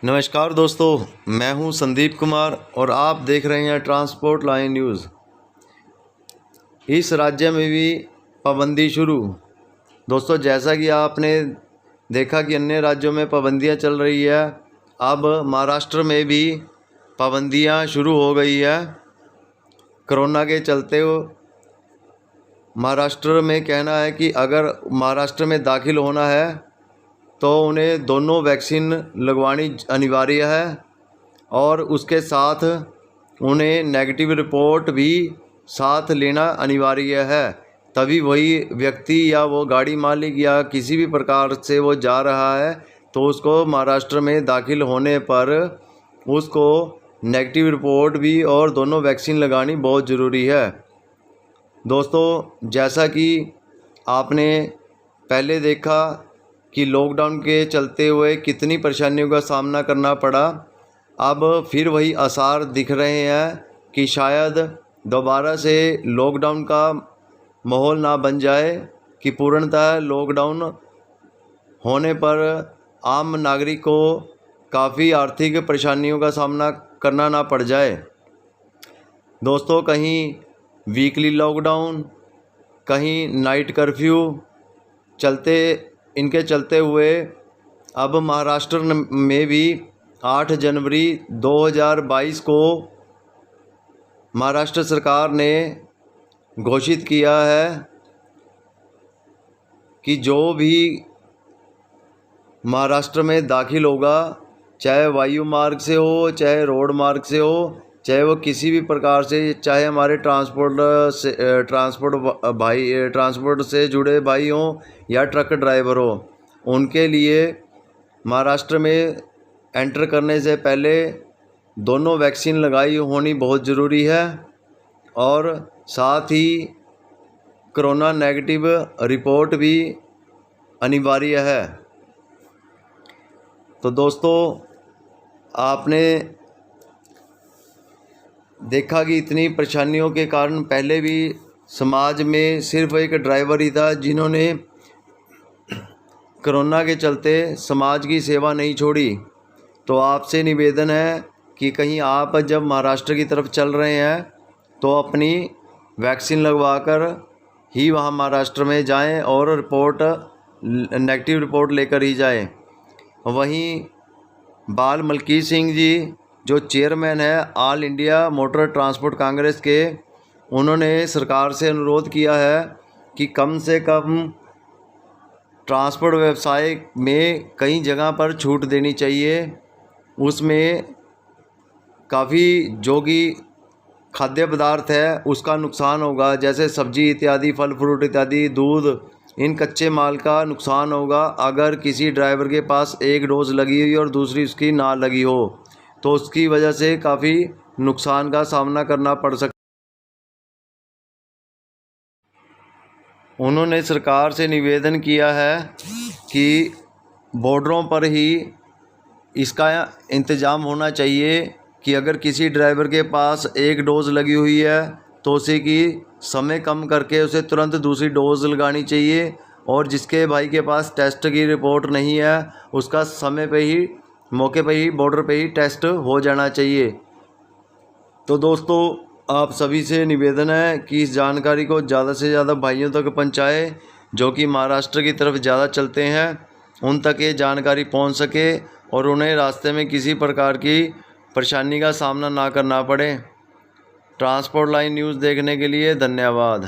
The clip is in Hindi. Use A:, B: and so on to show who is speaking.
A: नमस्कार दोस्तों, मैं हूं संदीप कुमार और आप देख रहे हैं ट्रांसपोर्ट लाइन न्यूज़। इस राज्य में भी पाबंदी शुरू। दोस्तों, जैसा कि आपने देखा कि अन्य राज्यों में पाबंदियां चल रही है, अब महाराष्ट्र में भी पाबंदियां शुरू हो गई है। कोरोना के चलते महाराष्ट्र में कहना है कि अगर महाराष्ट्र में दाखिल होना है तो उन्हें दोनों वैक्सीन लगवानी अनिवार्य है और उसके साथ उन्हें नेगेटिव रिपोर्ट भी साथ लेना अनिवार्य है। तभी वही व्यक्ति या वो गाड़ी मालिक या किसी भी प्रकार से वो जा रहा है तो उसको महाराष्ट्र में दाखिल होने पर उसको नेगेटिव रिपोर्ट भी और दोनों वैक्सीन लगानी बहुत ज़रूरी है। दोस्तों, जैसा कि आपने पहले देखा कि लॉकडाउन के चलते हुए कितनी परेशानियों का सामना करना पड़ा, अब फिर वही आसार दिख रहे हैं कि शायद दोबारा से लॉकडाउन का माहौल ना बन जाए कि पूर्णतः लॉकडाउन होने पर आम नागरिक को काफ़ी आर्थिक परेशानियों का सामना करना ना पड़ जाए। दोस्तों, कहीं वीकली लॉकडाउन, कहीं नाइट कर्फ्यू इनके चलते हुए अब महाराष्ट्र में भी 8 जनवरी 2022 को महाराष्ट्र सरकार ने घोषित किया है कि जो भी महाराष्ट्र में दाखिल होगा, चाहे वायु मार्ग से हो, चाहे रोड मार्ग से हो, चाहे वो किसी भी प्रकार से, चाहे हमारे ट्रांसपोर्ट से जुड़े भाई हों या ट्रक ड्राइवर हो, उनके लिए महाराष्ट्र में एंटर करने से पहले दोनों वैक्सीन लगाई होनी बहुत ज़रूरी है और साथ ही कोरोना नेगेटिव रिपोर्ट भी अनिवार्य है। तो दोस्तों, आपने देखा कि इतनी परेशानियों के कारण पहले भी समाज में सिर्फ एक ड्राइवर ही था जिन्होंने कोरोना के चलते समाज की सेवा नहीं छोड़ी। तो आपसे निवेदन है कि कहीं आप जब महाराष्ट्र की तरफ चल रहे हैं तो अपनी वैक्सीन लगवाकर ही वहाँ महाराष्ट्र में जाएं और नेगेटिव रिपोर्ट लेकर ही जाएं। वहीं बाल मलकीत सिंह जी, जो चेयरमैन है all India motor transport Congress के, उन्होंने सरकार से अनुरोध किया है कि कम से कम ट्रांसपोर्ट व्यवसाय में कई जगह पर छूट देनी चाहिए। उसमें काफ़ी जो कि खाद्य पदार्थ है उसका नुकसान होगा, जैसे सब्जी इत्यादि, फल फ्रूट इत्यादि, दूध, इन कच्चे माल का नुकसान होगा अगर किसी ड्राइवर के पास एक डोज लगी हुई और दूसरी उसकी ना लगी हो, तो उसकी वजह से काफ़ी नुकसान का सामना करना पड़ सकता। उन्होंने सरकार से निवेदन किया है कि बॉर्डरों पर ही इसका इंतज़ाम होना चाहिए कि अगर किसी ड्राइवर के पास एक डोज़ लगी हुई है तो उसे की समय कम करके उसे तुरंत दूसरी डोज़ लगानी चाहिए, और जिसके भाई के पास टेस्ट की रिपोर्ट नहीं है उसका समय पे ही, मौके पे ही, बॉर्डर पे ही टेस्ट हो जाना चाहिए। तो दोस्तों, आप सभी से निवेदन है कि इस जानकारी को ज़्यादा से ज़्यादा भाइयों तक पहुंचाएं जो कि महाराष्ट्र की तरफ ज़्यादा चलते हैं, उन तक ये जानकारी पहुंच सके और उन्हें रास्ते में किसी प्रकार की परेशानी का सामना ना करना पड़े। ट्रांसपोर्ट लाइन न्यूज़ देखने के लिए धन्यवाद।